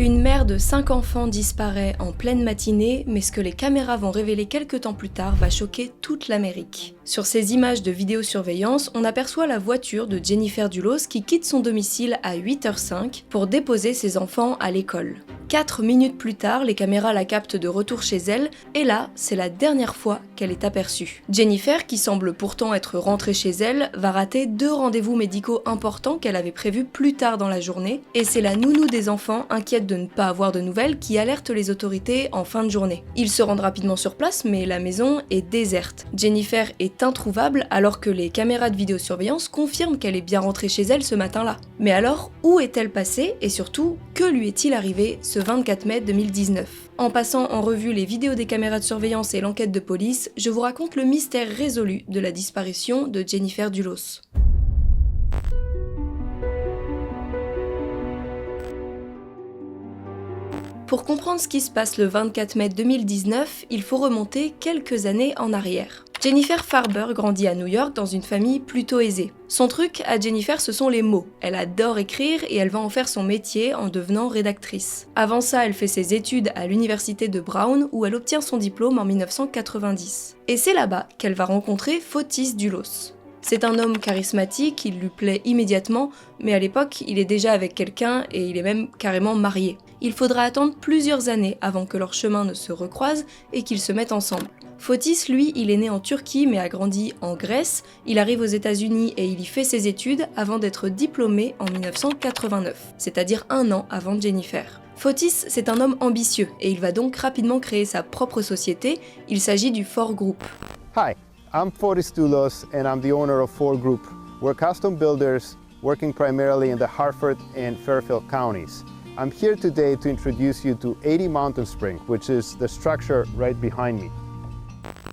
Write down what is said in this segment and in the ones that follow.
Une mère de 5 enfants disparaît en pleine matinée, mais ce que les caméras vont révéler quelques temps plus tard va choquer toute l'Amérique. Sur ces images de vidéosurveillance, on aperçoit la voiture de Jennifer Dulos qui quitte son domicile à 8h05 pour déposer ses enfants à l'école. 4 minutes plus tard, les caméras la captent de retour chez elle, et là, c'est la dernière fois qu'elle est aperçue. Jennifer, qui semble pourtant être rentrée chez elle, va rater 2 rendez-vous médicaux importants qu'elle avait prévus plus tard dans la journée, et c'est la nounou des enfants, inquiète de ne pas avoir de nouvelles, qui alerte les autorités en fin de journée. Ils se rendent rapidement sur place, mais la maison est déserte. Jennifer est introuvable alors que les caméras de vidéosurveillance confirment qu'elle est bien rentrée chez elle ce matin-là. Mais alors, où est-elle passée, et surtout, que lui est-il arrivé ce 24 mai 2019. En passant en revue les vidéos des caméras de surveillance et l'enquête de police, je vous raconte le mystère résolu de la disparition de Jennifer Dulos. Pour comprendre ce qui se passe le 24 mai 2019, il faut remonter quelques années en arrière. Jennifer Farber grandit à New York dans une famille plutôt aisée. Son truc à Jennifer, ce sont les mots. Elle adore écrire et elle va en faire son métier en devenant rédactrice. Avant ça, elle fait ses études à l'université de Brown où elle obtient son diplôme en 1990. Et c'est là-bas qu'elle va rencontrer Fotis Dulos. C'est un homme charismatique, il lui plaît immédiatement, mais à l'époque, il est déjà avec quelqu'un et il est même carrément marié. Il faudra attendre plusieurs années avant que leurs chemins ne se recroisent et qu'ils se mettent ensemble. Fotis, lui, il est né en Turquie mais a grandi en Grèce, il arrive aux États-Unis et il y fait ses études avant d'être diplômé en 1989, c'est-à-dire 1 an avant Jennifer. Fotis, c'est un homme ambitieux et il va donc rapidement créer sa propre société, il s'agit du Four Group. Hi, I'm Fotis Dulos and I'm the owner of Four Group. We're custom builders working primarily in the Hartford and Fairfield counties. I'm here today to introduce you to 80 Mountain Spring, which is the structure right behind me.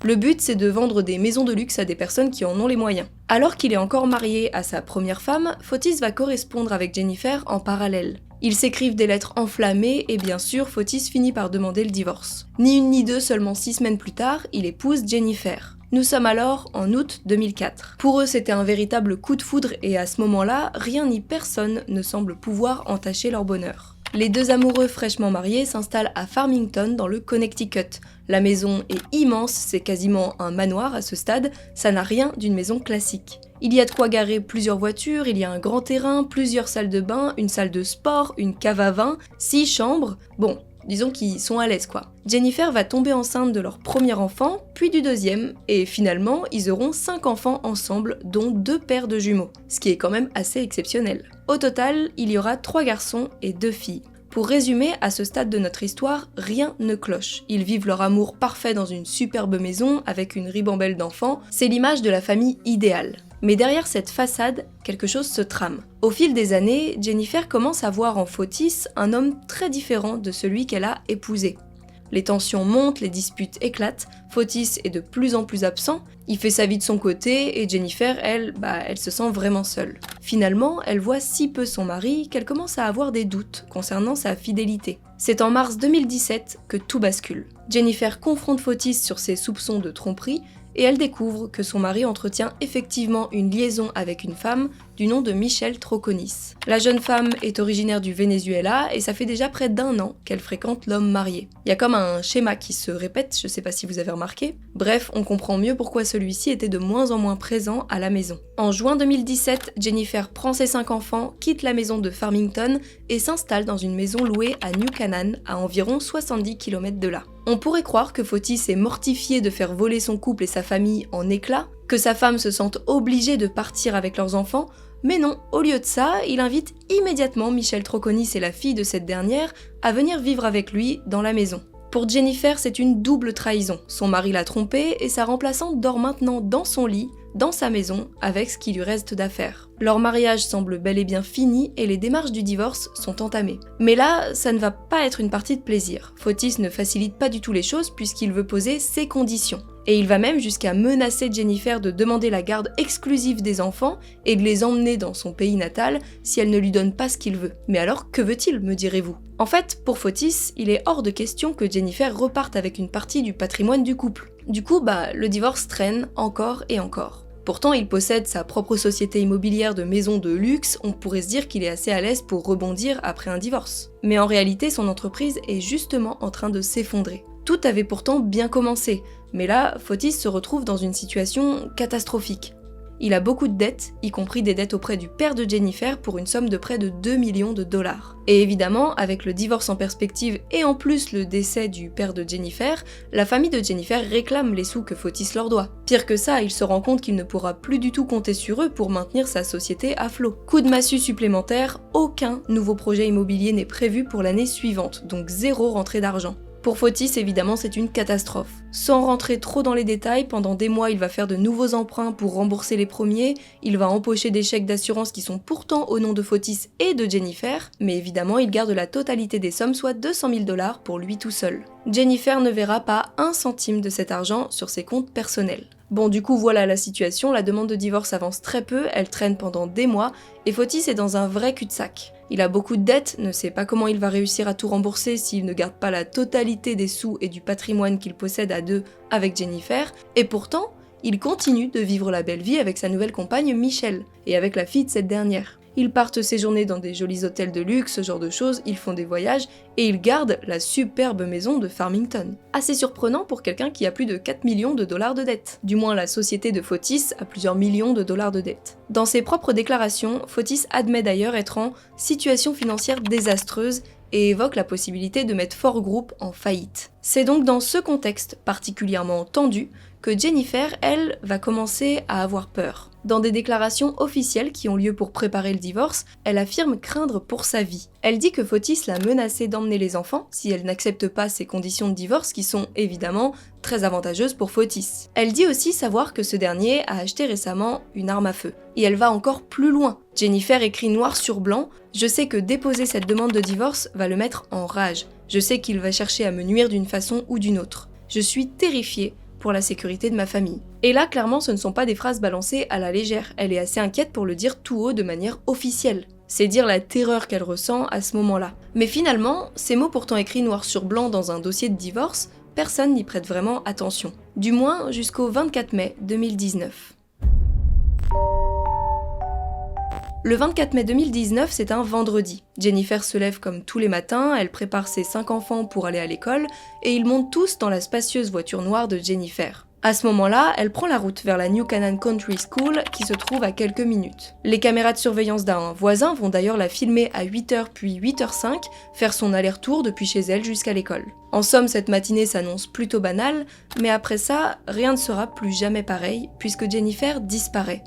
Le but, c'est de vendre des maisons de luxe à des personnes qui en ont les moyens. Alors qu'il est encore marié à sa première femme, Fotis va correspondre avec Jennifer en parallèle. Ils s'écrivent des lettres enflammées et bien sûr, Fotis finit par demander le divorce. Ni une ni deux, seulement 6 semaines plus tard, il épouse Jennifer. Nous sommes alors en août 2004. Pour eux, c'était un véritable coup de foudre et à ce moment-là, rien ni personne ne semble pouvoir entacher leur bonheur. Les deux amoureux fraîchement mariés s'installent à Farmington dans le Connecticut. La maison est immense, c'est quasiment un manoir à ce stade, ça n'a rien d'une maison classique. Il y a de quoi garer plusieurs voitures, il y a un grand terrain, plusieurs salles de bain, une salle de sport, une cave à vin, 6 chambres. Bon, disons qu'ils sont à l'aise quoi. Jennifer va tomber enceinte de leur premier enfant, puis du deuxième, et finalement, ils auront 5 enfants ensemble, dont 2 paires de jumeaux, ce qui est quand même assez exceptionnel. Au total, il y aura 3 garçons et 2 filles. Pour résumer, à ce stade de notre histoire, rien ne cloche. Ils vivent leur amour parfait dans une superbe maison, avec une ribambelle d'enfants, c'est l'image de la famille idéale. Mais derrière cette façade, quelque chose se trame. Au fil des années, Jennifer commence à voir en Fotis un homme très différent de celui qu'elle a épousé. Les tensions montent, les disputes éclatent, Fotis est de plus en plus absent, il fait sa vie de son côté et Jennifer, elle se sent vraiment seule. Finalement, elle voit si peu son mari qu'elle commence à avoir des doutes concernant sa fidélité. C'est en mars 2017 que tout bascule. Jennifer confronte Fotis sur ses soupçons de tromperie et elle découvre que son mari entretient effectivement une liaison avec une femme du nom de Michelle Troconis. La jeune femme est originaire du Venezuela et ça fait déjà près d'1 an qu'elle fréquente l'homme marié. Il y a comme un schéma qui se répète, je sais pas si vous avez remarqué. Bref, on comprend mieux pourquoi celui-ci était de moins en moins présent à la maison. En juin 2017, Jennifer prend ses 5 enfants, quitte la maison de Farmington et s'installe dans une maison louée à New Canaan, à environ 70 km de là. On pourrait croire que Fotis est mortifié de faire voler son couple et sa famille en éclats, que sa femme se sente obligée de partir avec leurs enfants, mais non, au lieu de ça, il invite immédiatement Michelle Troconis et la fille de cette dernière à venir vivre avec lui dans la maison. Pour Jennifer, c'est une double trahison. Son mari l'a trompée et sa remplaçante dort maintenant dans son lit, dans sa maison, avec ce qui lui reste d'affaires. Leur mariage semble bel et bien fini et les démarches du divorce sont entamées. Mais là, ça ne va pas être une partie de plaisir. Fotis ne facilite pas du tout les choses puisqu'il veut poser ses conditions. Et il va même jusqu'à menacer Jennifer de demander la garde exclusive des enfants et de les emmener dans son pays natal si elle ne lui donne pas ce qu'il veut. Mais alors, que veut-il, me direz-vous ? En fait, pour Fotis, il est hors de question que Jennifer reparte avec une partie du patrimoine du couple. Du coup, le divorce traîne encore et encore. Pourtant, il possède sa propre société immobilière de maisons de luxe, on pourrait se dire qu'il est assez à l'aise pour rebondir après un divorce. Mais en réalité, son entreprise est justement en train de s'effondrer. Tout avait pourtant bien commencé, mais là, Fotis se retrouve dans une situation catastrophique. Il a beaucoup de dettes, y compris des dettes auprès du père de Jennifer pour une somme de près de 2 millions de dollars. Et évidemment, avec le divorce en perspective et en plus le décès du père de Jennifer, la famille de Jennifer réclame les sous que Fotis leur doit. Pire que ça, il se rend compte qu'il ne pourra plus du tout compter sur eux pour maintenir sa société à flot. Coup de massue supplémentaire, aucun nouveau projet immobilier n'est prévu pour l'année suivante, donc zéro rentrée d'argent. Pour Fotis, évidemment, c'est une catastrophe. Sans rentrer trop dans les détails, pendant des mois, il va faire de nouveaux emprunts pour rembourser les premiers, il va empocher des chèques d'assurance qui sont pourtant au nom de Fotis et de Jennifer, mais évidemment, il garde la totalité des sommes, soit 200 000 $ pour lui tout seul. Jennifer ne verra pas un centime de cet argent sur ses comptes personnels. Bon, du coup, voilà la situation, la demande de divorce avance très peu, elle traîne pendant des mois, et Fotis est dans un vrai cul-de-sac. Il a beaucoup de dettes, ne sait pas comment il va réussir à tout rembourser s'il ne garde pas la totalité des sous et du patrimoine qu'il possède à deux avec Jennifer, et pourtant, il continue de vivre la belle vie avec sa nouvelle compagne Michelle, et avec la fille de cette dernière. Ils partent séjourner dans des jolis hôtels de luxe, ce genre de choses, ils font des voyages, et ils gardent la superbe maison de Farmington. Assez surprenant pour quelqu'un qui a plus de 4 millions de dollars de dettes. Du moins, la société de Fotis a plusieurs millions de dollars de dettes. Dans ses propres déclarations, Fotis admet d'ailleurs être en situation financière désastreuse et évoque la possibilité de mettre Ford Group en faillite. C'est donc dans ce contexte particulièrement tendu que Jennifer, elle, va commencer à avoir peur. Dans des déclarations officielles qui ont lieu pour préparer le divorce, elle affirme craindre pour sa vie. Elle dit que Fotis l'a menacée d'emmener les enfants si elle n'accepte pas ses conditions de divorce qui sont évidemment très avantageuses pour Fotis. Elle dit aussi savoir que ce dernier a acheté récemment une arme à feu. Et elle va encore plus loin. Jennifer écrit noir sur blanc « Je sais que déposer cette demande de divorce va le mettre en rage. Je sais qu'il va chercher à me nuire d'une façon ou d'une autre. Je suis terrifiée pour la sécurité de ma famille. » Et là, clairement, ce ne sont pas des phrases balancées à la légère, elle est assez inquiète pour le dire tout haut de manière officielle. C'est dire la terreur qu'elle ressent à ce moment-là. Mais finalement, ces mots pourtant écrits noir sur blanc dans un dossier de divorce, personne n'y prête vraiment attention. Du moins jusqu'au 24 mai 2019. Le 24 mai 2019, c'est un vendredi. Jennifer se lève comme tous les matins, elle prépare ses 5 enfants pour aller à l'école, et ils montent tous dans la spacieuse voiture noire de Jennifer. À ce moment-là, elle prend la route vers la New Canaan Country School qui se trouve à quelques minutes. Les caméras de surveillance d'un voisin vont d'ailleurs la filmer à 8h puis 8h05, faire son aller-retour depuis chez elle jusqu'à l'école. En somme, cette matinée s'annonce plutôt banale, mais après ça, rien ne sera plus jamais pareil, puisque Jennifer disparaît.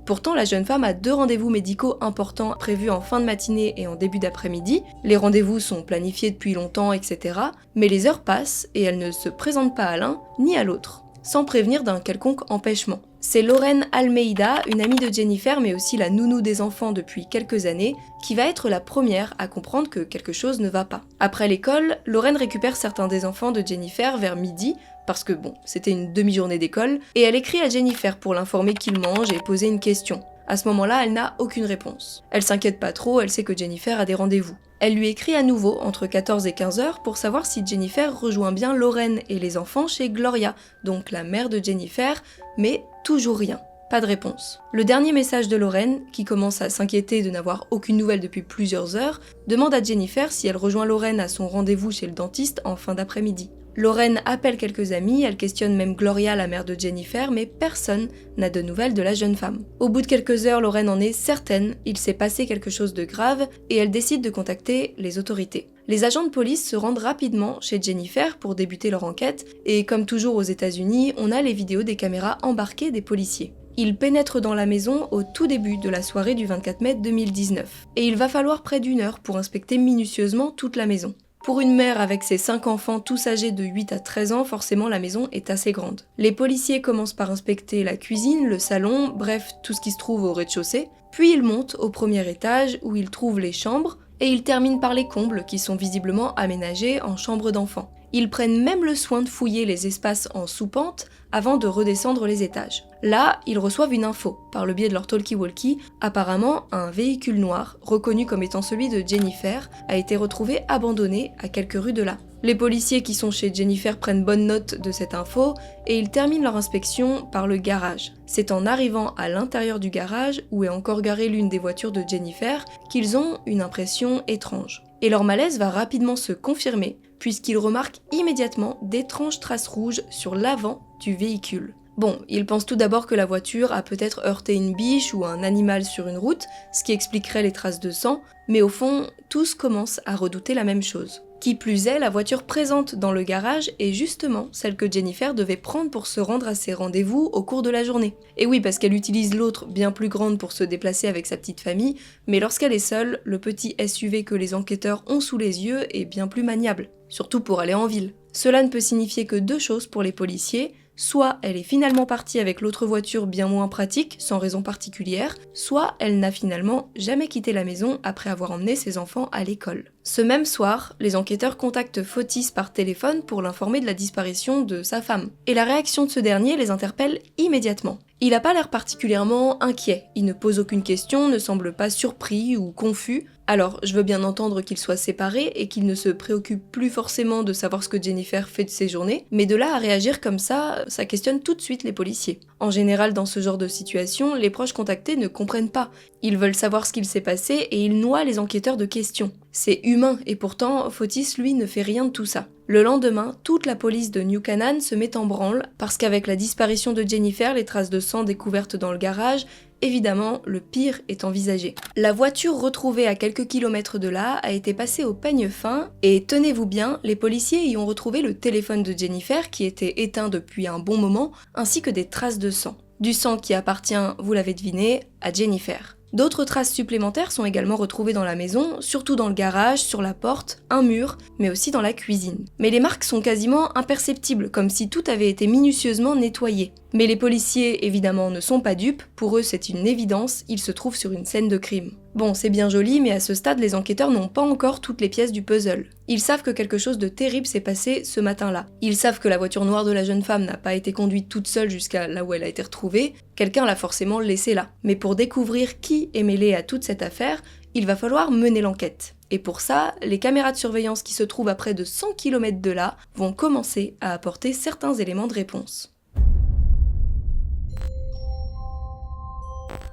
Pourtant, la jeune femme a 2 rendez-vous médicaux importants prévus en fin de matinée et en début d'après-midi. Les rendez-vous sont planifiés depuis longtemps, etc. Mais les heures passent et elle ne se présente pas à l'un ni à l'autre, sans prévenir d'un quelconque empêchement. C'est Lauren Almeida, une amie de Jennifer mais aussi la nounou des enfants depuis quelques années, qui va être la première à comprendre que quelque chose ne va pas. Après l'école, Lauren récupère certains des enfants de Jennifer vers midi, parce que bon, c'était une demi-journée d'école, et elle écrit à Jennifer pour l'informer qu'il mange et poser une question. À ce moment-là, elle n'a aucune réponse. Elle s'inquiète pas trop, elle sait que Jennifer a des rendez-vous. Elle lui écrit à nouveau entre 14 et 15 heures pour savoir si Jennifer rejoint bien Lauren et les enfants chez Gloria, donc la mère de Jennifer, mais toujours rien. Pas de réponse. Le dernier message de Lauren, qui commence à s'inquiéter de n'avoir aucune nouvelle depuis plusieurs heures, demande à Jennifer si elle rejoint Lauren à son rendez-vous chez le dentiste en fin d'après-midi. Lauren appelle quelques amis, elle questionne même Gloria, la mère de Jennifer, mais personne n'a de nouvelles de la jeune femme. Au bout de quelques heures, Lauren en est certaine, il s'est passé quelque chose de grave et elle décide de contacter les autorités. Les agents de police se rendent rapidement chez Jennifer pour débuter leur enquête et comme toujours aux États-Unis, on a les vidéos des caméras embarquées des policiers. Ils pénètrent dans la maison au tout début de la soirée du 24 mai 2019 et il va falloir près d'1 heure pour inspecter minutieusement toute la maison. Pour une mère avec ses 5 enfants tous âgés de 8 à 13 ans, forcément la maison est assez grande. Les policiers commencent par inspecter la cuisine, le salon, bref tout ce qui se trouve au rez-de-chaussée, puis ils montent au premier étage où ils trouvent les chambres, et ils terminent par les combles qui sont visiblement aménagés en chambres d'enfants. Ils prennent même le soin de fouiller les espaces en sous-pente avant de redescendre les étages. Là, ils reçoivent une info, par le biais de leur talkie-walkie. Apparemment, un véhicule noir, reconnu comme étant celui de Jennifer, a été retrouvé abandonné à quelques rues de là. Les policiers qui sont chez Jennifer prennent bonne note de cette info et ils terminent leur inspection par le garage. C'est en arrivant à l'intérieur du garage, où est encore garée l'une des voitures de Jennifer, qu'ils ont une impression étrange. Et leur malaise va rapidement se confirmer, puisqu'ils remarquent immédiatement d'étranges traces rouges sur l'avant du véhicule. Bon, ils pensent tout d'abord que la voiture a peut-être heurté une biche ou un animal sur une route, ce qui expliquerait les traces de sang, mais au fond, tous commencent à redouter la même chose. Qui plus est, la voiture présente dans le garage est justement celle que Jennifer devait prendre pour se rendre à ses rendez-vous au cours de la journée. Et oui, parce qu'elle utilise l'autre bien plus grande pour se déplacer avec sa petite famille, mais lorsqu'elle est seule, le petit SUV que les enquêteurs ont sous les yeux est bien plus maniable, surtout pour aller en ville. Cela ne peut signifier que deux choses pour les policiers. Soit elle est finalement partie avec l'autre voiture bien moins pratique, sans raison particulière, soit elle n'a finalement jamais quitté la maison après avoir emmené ses enfants à l'école. Ce même soir, les enquêteurs contactent Fotis par téléphone pour l'informer de la disparition de sa femme. Et la réaction de ce dernier les interpelle immédiatement. Il n'a pas l'air particulièrement inquiet, il ne pose aucune question, ne semble pas surpris ou confus. Alors, je veux bien entendre qu'ils soient séparés et qu'ils ne se préoccupent plus forcément de savoir ce que Jennifer fait de ses journées, mais de là à réagir comme ça questionne tout de suite les policiers. En général, dans ce genre de situation, les proches contactés ne comprennent pas. Ils veulent savoir ce qu'il s'est passé et ils noient les enquêteurs de questions. C'est humain, et pourtant, Fotis, lui, ne fait rien de tout ça. Le lendemain, toute la police de New Canaan se met en branle, parce qu'avec la disparition de Jennifer, les traces de sang découvertes dans le garage, évidemment, le pire est envisagé. La voiture retrouvée à quelques kilomètres de là a été passée au peigne fin, et tenez-vous bien, les policiers y ont retrouvé le téléphone de Jennifer, qui était éteint depuis un bon moment, ainsi que des traces de sang. Du sang qui appartient, vous l'avez deviné, à Jennifer. D'autres traces supplémentaires sont également retrouvées dans la maison, surtout dans le garage, sur la porte, un mur, mais aussi dans la cuisine. Mais les marques sont quasiment imperceptibles, comme si tout avait été minutieusement nettoyé. Mais les policiers, évidemment, ne sont pas dupes, pour eux c'est une évidence, ils se trouvent sur une scène de crime. Bon, c'est bien joli, mais à ce stade, les enquêteurs n'ont pas encore toutes les pièces du puzzle. Ils savent que quelque chose de terrible s'est passé ce matin-là. Ils savent que la voiture noire de la jeune femme n'a pas été conduite toute seule jusqu'à là où elle a été retrouvée, quelqu'un l'a forcément laissée là. Mais pour découvrir qui est mêlé à toute cette affaire, il va falloir mener l'enquête. Et pour ça, les caméras de surveillance qui se trouvent à près de 100 km de là vont commencer à apporter certains éléments de réponse.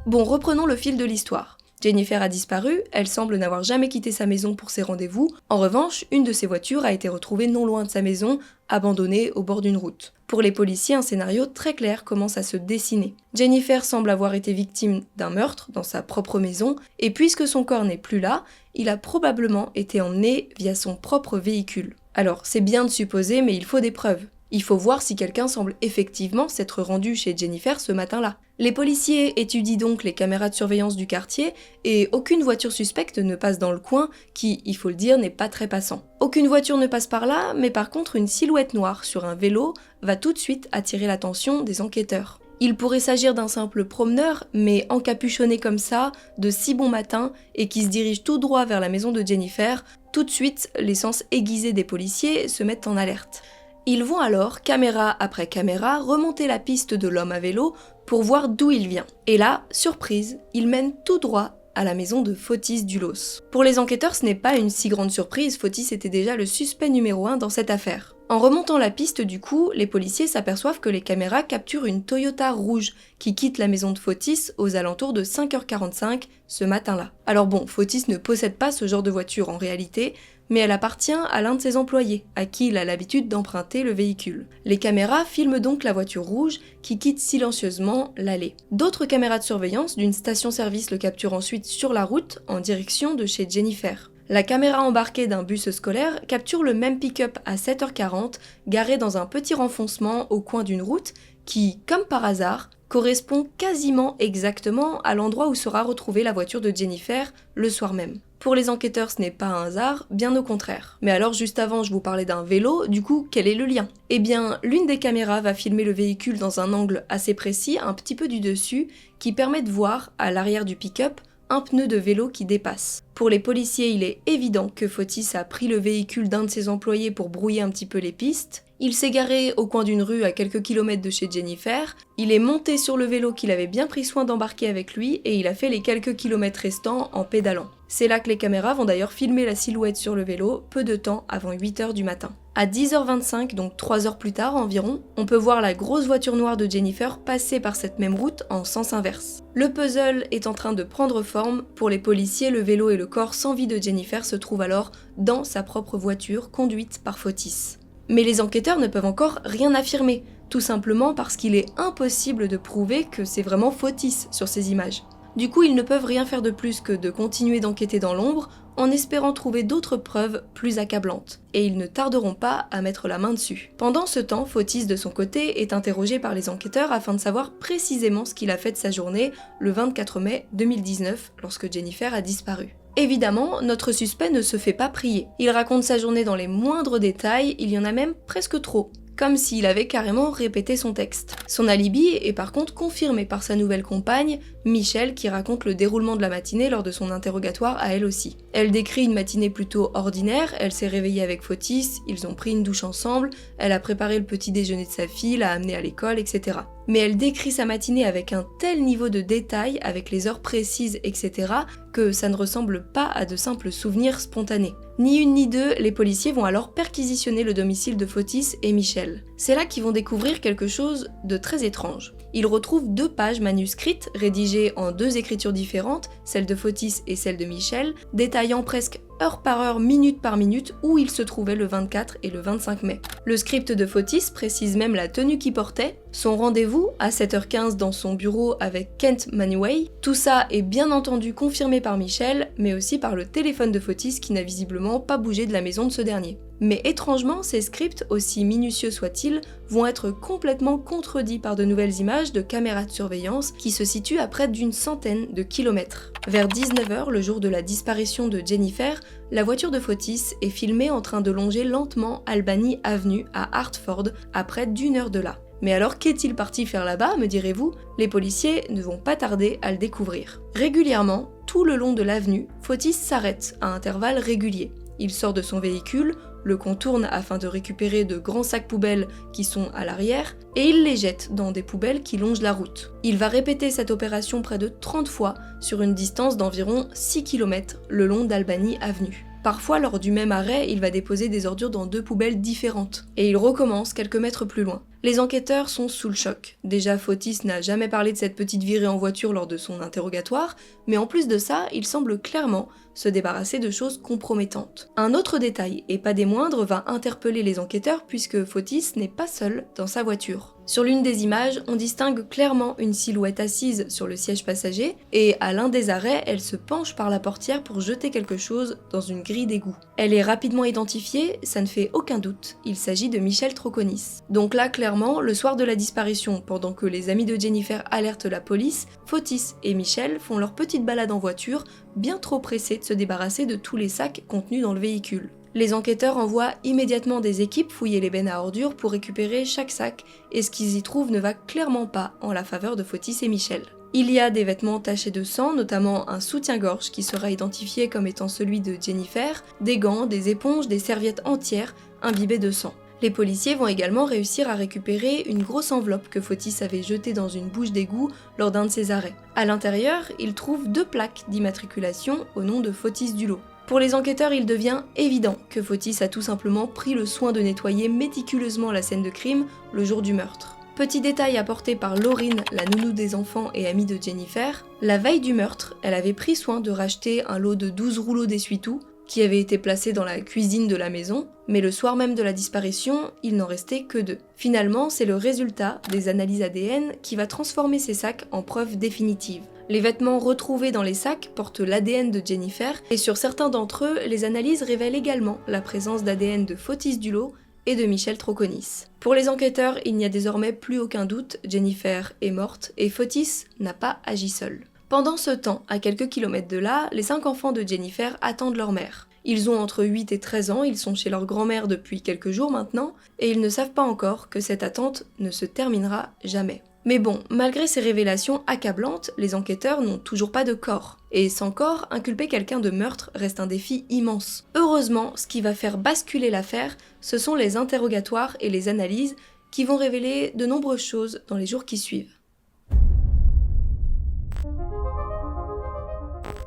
Bon, reprenons le fil de l'histoire. Jennifer a disparu, elle semble n'avoir jamais quitté sa maison pour ses rendez-vous. En revanche, une de ses voitures a été retrouvée non loin de sa maison, abandonnée au bord d'une route. Pour les policiers, un scénario très clair commence à se dessiner. Jennifer semble avoir été victime d'un meurtre dans sa propre maison, et puisque son corps n'est plus là, il a probablement été emmené via son propre véhicule. Alors, c'est bien de supposer, mais il faut des preuves. Il faut voir si quelqu'un semble effectivement s'être rendu chez Jennifer ce matin-là. Les policiers étudient donc les caméras de surveillance du quartier et aucune voiture suspecte ne passe dans le coin qui, il faut le dire, n'est pas très passant. Aucune voiture ne passe par là, mais par contre une silhouette noire sur un vélo va tout de suite attirer l'attention des enquêteurs. Il pourrait s'agir d'un simple promeneur, mais encapuchonné comme ça, de si bon matin, et qui se dirige tout droit vers la maison de Jennifer. Tout de suite, les sens aiguisés des policiers se mettent en alerte. Ils vont alors, caméra après caméra, remonter la piste de l'homme à vélo pour voir d'où il vient. Et là, surprise, il mène tout droit à la maison de Fotis Dulos. Pour les enquêteurs, ce n'est pas une si grande surprise, Fotis était déjà le suspect numéro 1 dans cette affaire. En remontant la piste du coup, les policiers s'aperçoivent que les caméras capturent une Toyota rouge qui quitte la maison de Fotis aux alentours de 5h45 ce matin-là. Alors bon, Fotis ne possède pas ce genre de voiture en réalité, mais elle appartient à l'un de ses employés, à qui il a l'habitude d'emprunter le véhicule. Les caméras filment donc la voiture rouge qui quitte silencieusement l'allée. D'autres caméras de surveillance d'une station-service le capturent ensuite sur la route en direction de chez Jennifer. La caméra embarquée d'un bus scolaire capture le même pick-up à 7h40, garé dans un petit renfoncement au coin d'une route qui, comme par hasard, correspond quasiment exactement à l'endroit où sera retrouvée la voiture de Jennifer le soir même. Pour les enquêteurs, ce n'est pas un hasard, bien au contraire. Mais alors, juste avant, je vous parlais d'un vélo, du coup, quel est le lien ? Eh bien, l'une des caméras va filmer le véhicule dans un angle assez précis, un petit peu du dessus, qui permet de voir, à l'arrière du pick-up, un pneu de vélo qui dépasse. Pour les policiers, il est évident que Fotis a pris le véhicule d'un de ses employés pour brouiller un petit peu les pistes. Il s'est garé au coin d'une rue à quelques kilomètres de chez Jennifer, il est monté sur le vélo qu'il avait bien pris soin d'embarquer avec lui et il a fait les quelques kilomètres restants en pédalant. C'est là que les caméras vont d'ailleurs filmer la silhouette sur le vélo peu de temps avant 8h du matin. À 10h25, donc 3 heures plus tard environ, on peut voir la grosse voiture noire de Jennifer passer par cette même route en sens inverse. Le puzzle est en train de prendre forme. Pour les policiers, le vélo et le corps sans vie de Jennifer se trouvent alors dans sa propre voiture conduite par Fotis. Mais les enquêteurs ne peuvent encore rien affirmer, tout simplement parce qu'il est impossible de prouver que c'est vraiment Fotis sur ces images. Du coup, ils ne peuvent rien faire de plus que de continuer d'enquêter dans l'ombre en espérant trouver d'autres preuves plus accablantes. Et ils ne tarderont pas à mettre la main dessus. Pendant ce temps, Fotis, de son côté, est interrogé par les enquêteurs afin de savoir précisément ce qu'il a fait de sa journée le 24 mai 2019, lorsque Jennifer a disparu. Évidemment, notre suspect ne se fait pas prier. Il raconte sa journée dans les moindres détails, il y en a même presque trop. Comme s'il avait carrément répété son texte. Son alibi est par contre confirmé par sa nouvelle compagne, Michelle, qui raconte le déroulement de la matinée lors de son interrogatoire à elle aussi. Elle décrit une matinée plutôt ordinaire, elle s'est réveillée avec Fotis, ils ont pris une douche ensemble, elle a préparé le petit déjeuner de sa fille, l'a amenée à l'école, etc. Mais elle décrit sa matinée avec un tel niveau de détail, avec les heures précises, etc., que ça ne ressemble pas à de simples souvenirs spontanés. Ni une ni deux, les policiers vont alors perquisitionner le domicile de Fotis et Michelle. C'est là qu'ils vont découvrir quelque chose de très étrange. Ils retrouvent 2 pages manuscrites, rédigées en 2 écritures différentes, celle de Fotis et celle de Michelle, détaillant presque heure par heure, minute par minute, où il se trouvait le 24 et le 25 mai. Le script de Fotis précise même la tenue qu'il portait, son rendez-vous à 7h15 dans son bureau avec Kent Manuway. Tout ça est bien entendu confirmé par Michelle, mais aussi par le téléphone de Fotis qui n'a visiblement pas bougé de la maison de ce dernier. Mais étrangement, ces scripts, aussi minutieux soient-ils, vont être complètement contredits par de nouvelles images de caméras de surveillance qui se situent à près d'une centaine de kilomètres. Vers 19h, le jour de la disparition de Jennifer, la voiture de Fotis est filmée en train de longer lentement Albany Avenue à Hartford, à près d'1 heure de là. Mais alors qu'est-il parti faire là-bas, me direz-vous? Les policiers ne vont pas tarder à le découvrir. Régulièrement, tout le long de l'avenue, Fotis s'arrête à intervalles réguliers. Il sort de son véhicule, le contourne afin de récupérer de grands sacs poubelles qui sont à l'arrière, et il les jette dans des poubelles qui longent la route. Il va répéter cette opération près de 30 fois sur une distance d'environ 6 km le long d'Albany Avenue. Parfois, lors du même arrêt, il va déposer des ordures dans 2 poubelles différentes, et il recommence quelques mètres plus loin. Les enquêteurs sont sous le choc. Déjà, Fotis n'a jamais parlé de cette petite virée en voiture lors de son interrogatoire, mais en plus de ça, il semble clairement se débarrasser de choses compromettantes. Un autre détail, et pas des moindres, va interpeller les enquêteurs puisque Fotis n'est pas seul dans sa voiture. Sur l'une des images, on distingue clairement une silhouette assise sur le siège passager, et à l'un des arrêts, elle se penche par la portière pour jeter quelque chose dans une grille d'égout. Elle est rapidement identifiée, ça ne fait aucun doute, il s'agit de Michelle Troconis. Donc là, clairement, le soir de la disparition, pendant que les amis de Jennifer alertent la police, Fotis et Michelle font leur petite balade en voiture, bien trop pressés de se débarrasser de tous les sacs contenus dans le véhicule. Les enquêteurs envoient immédiatement des équipes fouiller les bennes à ordures pour récupérer chaque sac, et ce qu'ils y trouvent ne va clairement pas en la faveur de Fotis et Michelle. Il y a des vêtements tachés de sang, notamment un soutien-gorge qui sera identifié comme étant celui de Jennifer, des gants, des éponges, des serviettes entières imbibées de sang. Les policiers vont également réussir à récupérer une grosse enveloppe que Fotis avait jetée dans une bouche d'égout lors d'un de ses arrêts. À l'intérieur, ils trouvent 2 plaques d'immatriculation au nom de Fotis Dulot. Pour les enquêteurs, il devient évident que Fotis a tout simplement pris le soin de nettoyer méticuleusement la scène de crime le jour du meurtre. Petit détail apporté par Laurine, la nounou des enfants et amie de Jennifer, la veille du meurtre, elle avait pris soin de racheter un lot de 12 rouleaux d'essuie-tout qui avaient été placés dans la cuisine de la maison, mais le soir même de la disparition, il n'en restait que 2. Finalement, c'est le résultat des analyses ADN qui va transformer ces sacs en preuve définitive. Les vêtements retrouvés dans les sacs portent l'ADN de Jennifer, et sur certains d'entre eux, les analyses révèlent également la présence d'ADN de Fotis Dulot et de Michelle Troconis. Pour les enquêteurs, il n'y a désormais plus aucun doute, Jennifer est morte et Fotis n'a pas agi seul. Pendant ce temps, à quelques kilomètres de là, les 5 enfants de Jennifer attendent leur mère. Ils ont entre 8 et 13 ans, ils sont chez leur grand-mère depuis quelques jours maintenant, et ils ne savent pas encore que cette attente ne se terminera jamais. Mais bon, malgré ces révélations accablantes, les enquêteurs n'ont toujours pas de corps. Et sans corps, inculper quelqu'un de meurtre reste un défi immense. Heureusement, ce qui va faire basculer l'affaire, ce sont les interrogatoires et les analyses qui vont révéler de nombreuses choses dans les jours qui suivent.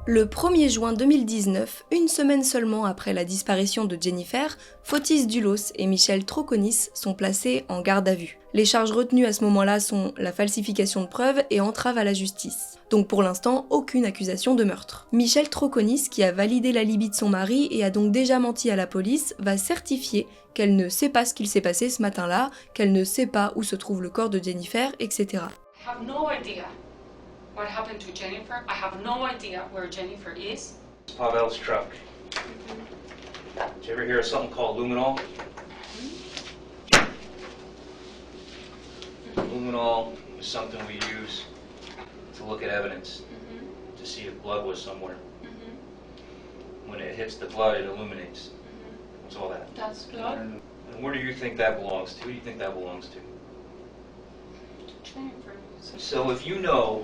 Le 1er juin 2019, une semaine seulement après la disparition de Jennifer, Fotis Dulos et Michel Troconis sont placés en garde à vue. Les charges retenues à ce moment-là sont la falsification de preuves et entrave à la justice. Donc pour l'instant, aucune accusation de meurtre. Michel Troconis, qui a validé l'alibi de son mari et a donc déjà menti à la police, va certifier qu'elle ne sait pas ce qu'il s'est passé ce matin-là, qu'elle ne sait pas où se trouve le corps de Jennifer, etc. I have no idea what happened to Jennifer. I have no idea where Jennifer is. Pavel's truck. Did you ever hear of something called luminol? Luminol is something we use to look at evidence, to see if blood was somewhere. When it hits the blood, it illuminates. That's all that. That's blood. And where do you think that belongs to? Who do you think that belongs to? Jennifer. So if you know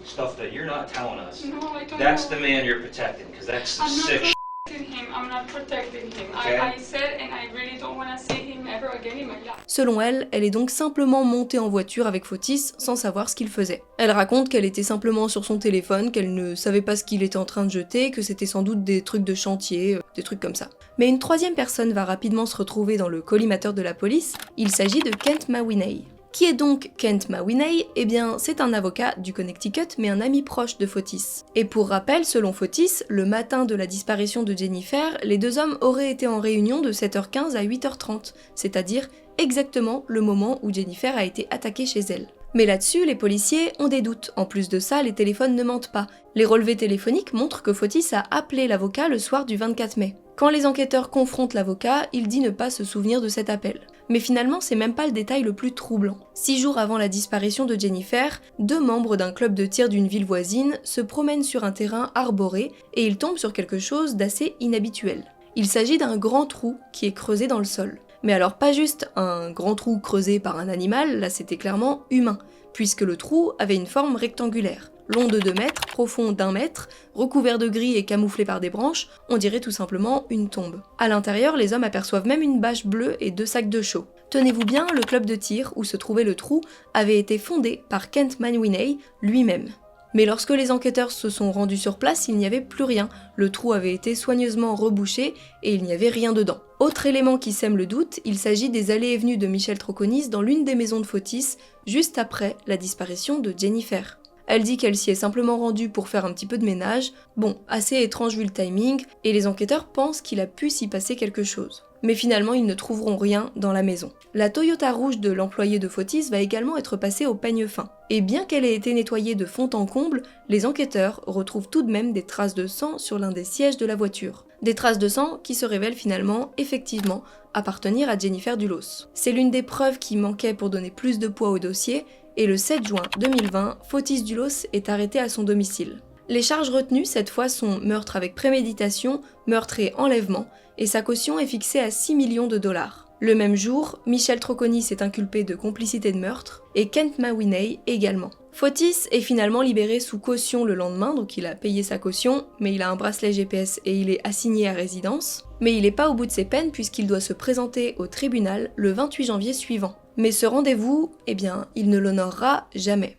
stuff that you're not telling us, No, I don't that's know. the man you're protecting, because that's some I'm not sick protecting him. I'm not protecting him. Okay. I said, and I really don't want to see him ever again in my life. Selon elle, elle est donc simplement montée en voiture avec Fotis sans savoir ce qu'il faisait. Elle raconte qu'elle était simplement sur son téléphone, qu'elle ne savait pas ce qu'il était en train de jeter, que c'était sans doute des trucs de chantier, des trucs comme ça. Mais une troisième personne va rapidement se retrouver dans le collimateur de la police, il s'agit de Kent Mawhinney. Qui est donc Kent Mawhinney? Eh bien, c'est un avocat du Connecticut, mais un ami proche de Fotis. Et pour rappel, selon Fotis, le matin de la disparition de Jennifer, les deux hommes auraient été en réunion de 7h15 à 8h30, c'est-à-dire exactement le moment où Jennifer a été attaquée chez elle. Mais là-dessus, les policiers ont des doutes. En plus de ça, les téléphones ne mentent pas. Les relevés téléphoniques montrent que Fotis a appelé l'avocat le soir du 24 mai. Quand les enquêteurs confrontent l'avocat, il dit ne pas se souvenir de cet appel. Mais finalement, c'est même pas le détail le plus troublant. 6 jours avant la disparition de Jennifer, 2 membres d'un club de tir d'une ville voisine se promènent sur un terrain arboré et ils tombent sur quelque chose d'assez inhabituel. Il s'agit d'un grand trou qui est creusé dans le sol. Mais alors pas juste un grand trou creusé par un animal, là c'était clairement humain, puisque le trou avait une forme rectangulaire. Long de 2 mètres, profond d'1 mètre, recouvert de gris et camouflé par des branches, on dirait tout simplement une tombe. À l'intérieur, les hommes aperçoivent même une bâche bleue et 2 sacs de chaux. Tenez-vous bien, le club de tir où se trouvait le trou avait été fondé par Kent Mawhinney lui-même. Mais lorsque les enquêteurs se sont rendus sur place, il n'y avait plus rien. Le trou avait été soigneusement rebouché et il n'y avait rien dedans. Autre élément qui sème le doute, il s'agit des allées et venues de Michel Troconis dans l'une des maisons de Fotis, juste après la disparition de Jennifer. Elle dit qu'elle s'y est simplement rendue pour faire un petit peu de ménage. Bon, assez étrange vu le timing, et les enquêteurs pensent qu'il a pu s'y passer quelque chose. Mais finalement, ils ne trouveront rien dans la maison. La Toyota rouge de l'employé de Fotis va également être passée au peigne fin. Et bien qu'elle ait été nettoyée de fond en comble, les enquêteurs retrouvent tout de même des traces de sang sur l'un des sièges de la voiture. Des traces de sang qui se révèlent finalement, effectivement, appartenir à Jennifer Dulos. C'est l'une des preuves qui manquait pour donner plus de poids au dossier, et le 7 juin 2020, Fotis Dulos est arrêté à son domicile. Les charges retenues cette fois sont meurtre avec préméditation, meurtre et enlèvement, et sa caution est fixée à 6 millions de dollars. Le même jour, Michel Troconis est inculpé de complicité de meurtre, et Kent Mawhinney également. Fotis est finalement libéré sous caution le lendemain, donc il a payé sa caution, mais il a un bracelet GPS et il est assigné à résidence. Mais il n'est pas au bout de ses peines puisqu'il doit se présenter au tribunal le 28 janvier suivant. Mais ce rendez-vous, eh bien, il ne l'honorera jamais.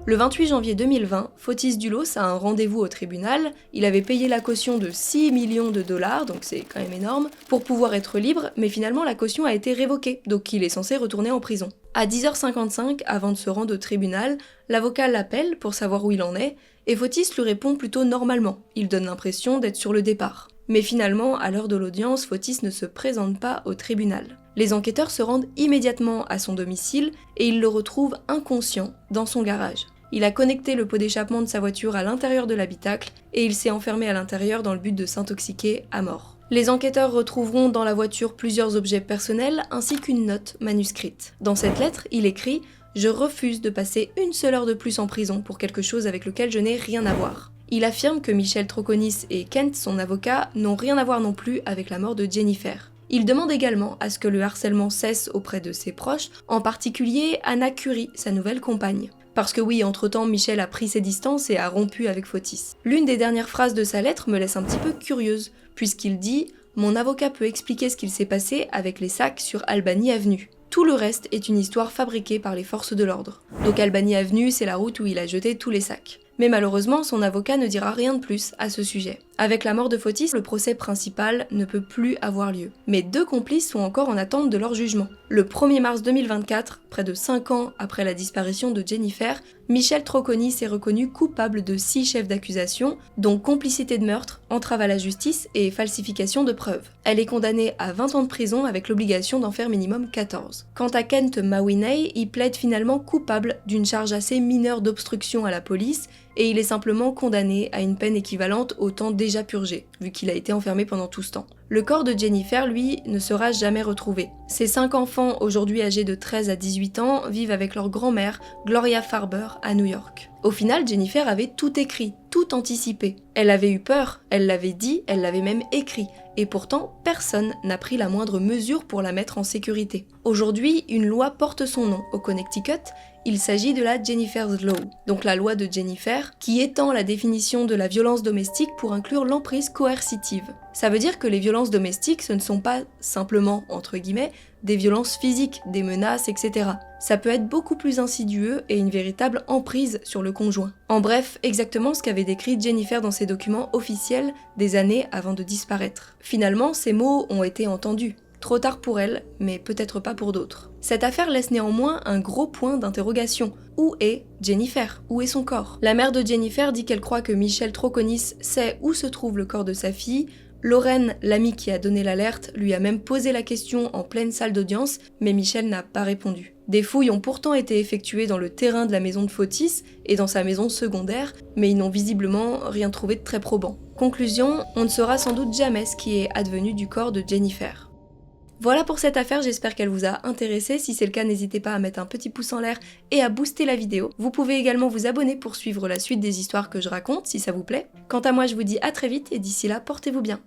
Le 28 janvier 2020, Fotis Dulos a un rendez-vous au tribunal, il avait payé la caution de 6 millions de dollars, donc c'est quand même énorme, pour pouvoir être libre, mais finalement la caution a été révoquée, donc il est censé retourner en prison. À 10h55, avant de se rendre au tribunal, l'avocat l'appelle pour savoir où il en est, et Fotis lui répond plutôt normalement, il donne l'impression d'être sur le départ. Mais finalement, à l'heure de l'audience, Fotis ne se présente pas au tribunal. Les enquêteurs se rendent immédiatement à son domicile et ils le retrouvent inconscient dans son garage. Il a connecté le pot d'échappement de sa voiture à l'intérieur de l'habitacle et il s'est enfermé à l'intérieur dans le but de s'intoxiquer à mort. Les enquêteurs retrouveront dans la voiture plusieurs objets personnels ainsi qu'une note manuscrite. Dans cette lettre, il écrit « Je refuse de passer une seule heure de plus en prison pour quelque chose avec lequel je n'ai rien à voir ». Il affirme que Michel Troconis et Kent, son avocat, n'ont rien à voir non plus avec la mort de Jennifer. Il demande également à ce que le harcèlement cesse auprès de ses proches, en particulier Anna Curry, sa nouvelle compagne. Parce que oui, entre-temps, Michel a pris ses distances et a rompu avec Fotis. L'une des dernières phrases de sa lettre me laisse un petit peu curieuse, puisqu'il dit « Mon avocat peut expliquer ce qu'il s'est passé avec les sacs sur Albany Avenue ». Tout le reste est une histoire fabriquée par les forces de l'ordre. Donc Albany Avenue, c'est la route où il a jeté tous les sacs. Mais malheureusement, son avocat ne dira rien de plus à ce sujet. Avec la mort de Fotis, le procès principal ne peut plus avoir lieu. Mais 2 complices sont encore en attente de leur jugement. Le 1er mars 2024, près de 5 ans après la disparition de Jennifer, Michelle Troconis est reconnue coupable de 6 chefs d'accusation, dont complicité de meurtre, entrave à la justice et falsification de preuves. Elle est condamnée à 20 ans de prison avec l'obligation d'en faire minimum 14. Quant à Kent Mawinney, il plaide finalement coupable d'une charge assez mineure d'obstruction à la police et il est simplement condamné à une peine équivalente au temps déjà purgé, vu qu'il a été enfermé pendant tout ce temps. Le corps de Jennifer, lui, ne sera jamais retrouvé. Ses 5 enfants, aujourd'hui âgés de 13 à 18 ans, vivent avec leur grand-mère, Gloria Farber, à New York. Au final, Jennifer avait tout écrit, tout anticipé. Elle avait eu peur, elle l'avait dit, elle l'avait même écrit. Et pourtant, personne n'a pris la moindre mesure pour la mettre en sécurité. Aujourd'hui, une loi porte son nom au Connecticut. Il s'agit de la Jennifer's Law, donc la loi de Jennifer, qui étend la définition de la violence domestique pour inclure l'emprise coercitive. Ça veut dire que les violences domestiques, ce ne sont pas simplement, entre guillemets, des violences physiques, des menaces, etc. Ça peut être beaucoup plus insidieux et une véritable emprise sur le conjoint. En bref, exactement ce qu'avait décrit Jennifer dans ses documents officiels des années avant de disparaître. Finalement, ces mots ont été entendus. Trop tard pour elle, mais peut-être pas pour d'autres. Cette affaire laisse néanmoins un gros point d'interrogation. Où est Jennifer? Où est son corps? La mère de Jennifer dit qu'elle croit que Michelle Troconis sait où se trouve le corps de sa fille. Lorraine, l'amie qui a donné l'alerte, lui a même posé la question en pleine salle d'audience, mais Michelle n'a pas répondu. Des fouilles ont pourtant été effectuées dans le terrain de la maison de Fotis et dans sa maison secondaire, mais ils n'ont visiblement rien trouvé de très probant. Conclusion, on ne saura sans doute jamais ce qui est advenu du corps de Jennifer. Voilà pour cette affaire, j'espère qu'elle vous a intéressé. Si c'est le cas, n'hésitez pas à mettre un petit pouce en l'air et à booster la vidéo. Vous pouvez également vous abonner pour suivre la suite des histoires que je raconte, si ça vous plaît. Quant à moi, je vous dis à très vite et d'ici là, portez-vous bien.